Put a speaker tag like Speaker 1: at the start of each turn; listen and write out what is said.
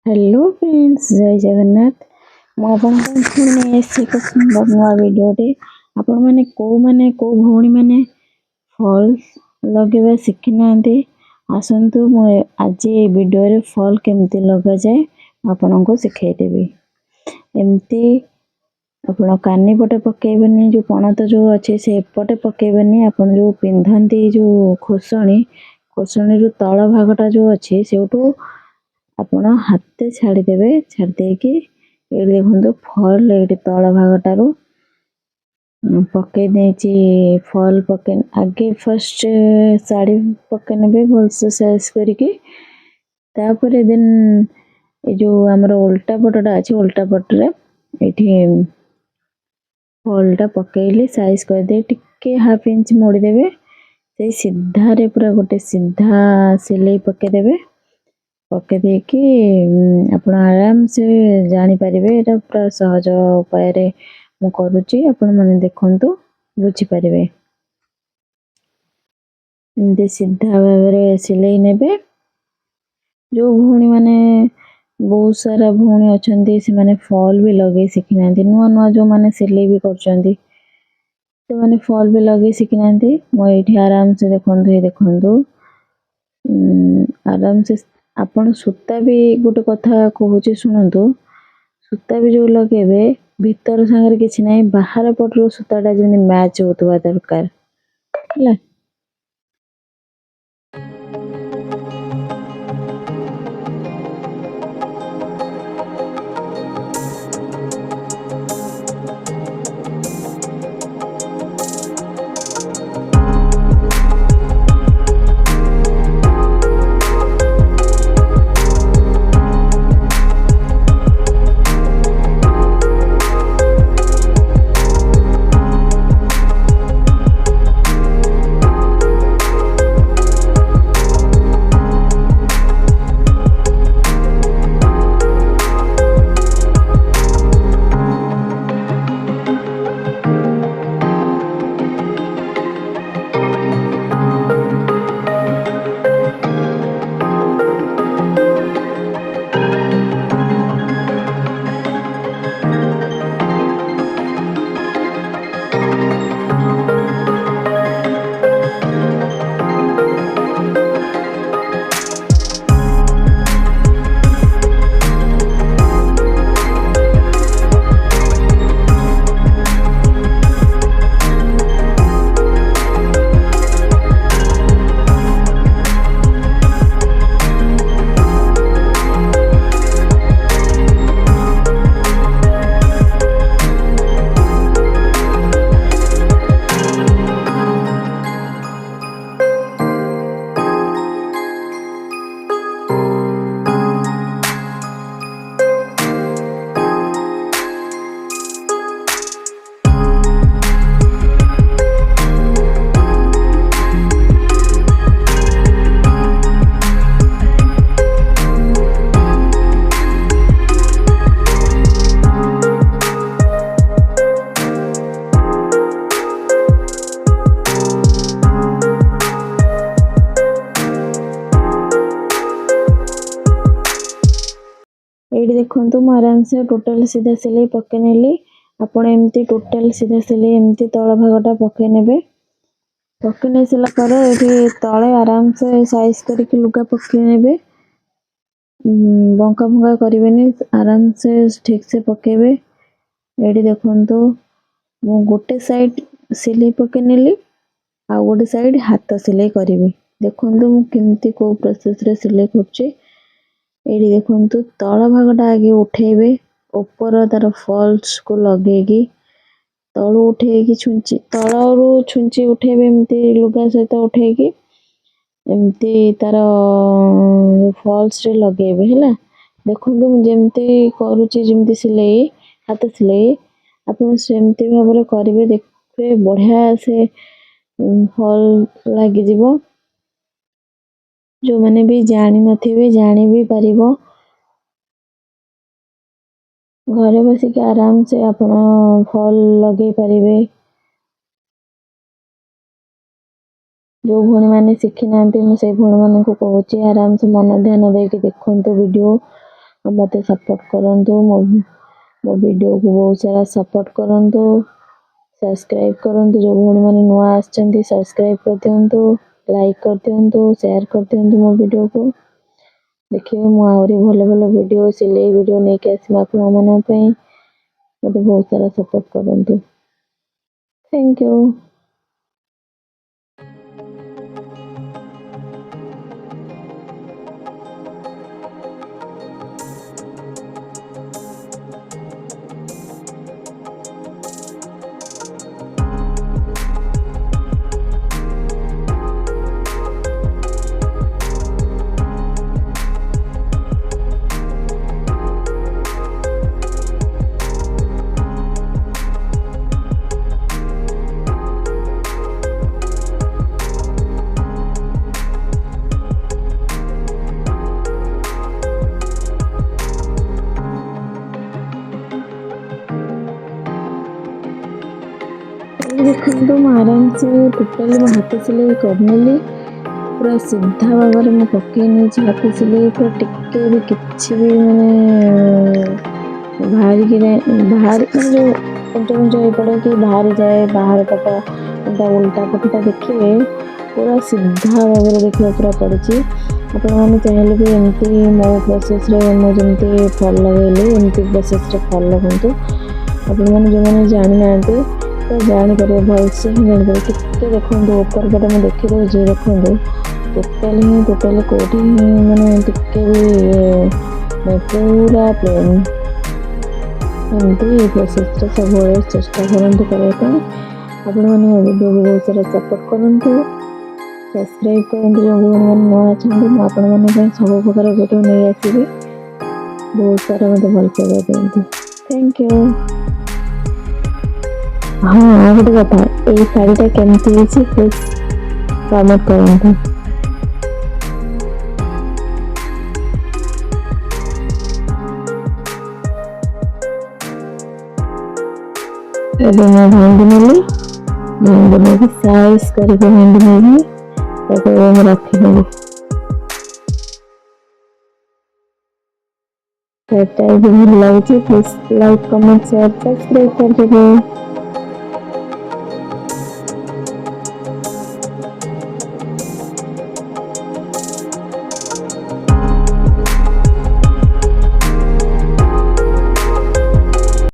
Speaker 1: Hello friends, जय जगन्नाथ। पुणी एक सुंदर नुआ भिडटे आपने को भौणी मैंने फल लगे शिखी ना आसतु आज ये वीडियो रे फल केमती लगा जाए आपन को शिखेदेवी। एमती आप कानी पटे पकेबनी जो पणत जो अच्छे से एपटे पकेबनी आप जो पिंधती जो खोसणी खोसणी रू तल भागटा जो अच्छे से आपण हाथे छाड़ीदेवे। छाड़ी ये देखो फल ये तल भागटारू पकई देची फल पके आगे फर्स्ट साड़ी पके ने भलसे साइज करके दिन ये जो आमर उल्टा पटटा अच्छे उल्टा पटरे ये फलटा पकईले साइज कर दे टिके हाफ इंच मोड़देवे। से सीधा रे पूरा गोटे सीधा सिलाई पकेदेवे। पके देकी आपण आराम से जानी पारिबे। एटा पूरा सहज उपाय रे मु करूची, आपण माने देखंतु बुझी पारिबे। एमती सीधा भाबरे सिलाई नेबे। जो भूणी माने बहुत सारा भूणी अछंती से माने फॉल भी लगे शिखी नांती। नुआ नुआ जो माने सिलाई भी करचंती से माने फॉल भी लगे शिखी नांती। मो एठी आराम से देखंतु हे देखंतु आराम से आपण सूता भी गोटे कथा कहूची सुनंतु। सूता भी जो लगेबे भीतर संगे किछि नै बाहर पटरो सूताटा जेमि मैच होतबा दरकार हला। एठी देखंतु मु आराम से टोटल सीधा सिलाई पके नेली। आपण एमती टोटल सीधा सिलाई एमती तळ भागटा पके नेबे। पके नै सिला पर एठी तळे आराम से साइज करके लुगा पके नेबे। बंका भंगा करिवेनी, आराम से ठीक से पकेबे। एठी देखंतु मु गोटे साइड सिलाई पके नेली आ गोटे साइड हाथ सिलाई करिवे। देखंतु मु केमती को प्रोसेस रे सिलाई करछि। एडी देखंतु तळ भागटा आगे उठेबे, ऊपर तार फॉल्स को लगेगी तळु उठेगी छुंची तळरू छुंची उठेबे एमती लुगा सहित उठेगी एमती तार फॉल्स रे लगेबे हला। देखंतु मु जेमती करूची जेमती सिलाई हाथ सिलाई आपण सेमती भाबरे करिवे। देखबे बढ़िया से फॉल लागि जिवो। जो माने भी जानी नथिबे जानी भी परिबो। घरे बसी के आराम से आपण फल लगे परिबे। जो भूणी माने शिखी नांती मु से भूणी माने को कहूची आराम से मन ध्यान दे के देखंतु वीडियो। मत सपोर्ट करंतु मो वीडियो को बहुत सारा सपोर्ट करंतु सब्सक्राइब करंतु जो भौणी मैंने नुआ आछंती सब्सक्राइब कर दियंतु लाइक कर दियंतु शेयर कर दियंतु मो वीडियो को देखिए मु आहुरी भल भल वीडियो सिलाई वीडियो नहीं के आसम आपण मन पे मत बहुत सारा सपोर्ट करंतु थैंक यू। देखो मैं आराम से टोटाली मो हाथ सिलाई करनेली पूरा सीधा भाव में पकईनी हाथ सिलाई पूरा टिके भी किसी भी माने बाहर की बाहर जो कुंच कुंच हो पड़े कि बाहर जाए बाहर पट एंटा उल्टा पटटा देखिए पूरा सीधा भाव में देखिए पूरा पड़ी आपने चाहिए भी एमती मो प्रोसेस मुझे फल लगे एमती प्रोसेस फल लगतु आपने जो मैंने जानी ना तो जापर भलसे ही जापर टे देखो ऊपर पटे मुझे देखी दूसरी देखो टोटाली कौटी मैंने टिके भी पूरा प्लेन एमती प्रोसेस सब चेष्टा करते करने आपण मैंने वीडियो को बहुत सारा सपोर्ट करंतु सब्सक्राइब करंतु जो मैंने नुआ अच्छा आपण मैंने सब प्रकार वीडियो नहीं आसबि बहुत सारा मत भल पाइबा दियंतु थैंक यू। हाँ गोटे कथा ये शाढ़ीटा केमती है प्लीज कमेंट करंतु। मैं भांगी नेली साइज करके भांगी नेली रखी भी भल लगे please like comment share subscribe कर देवे।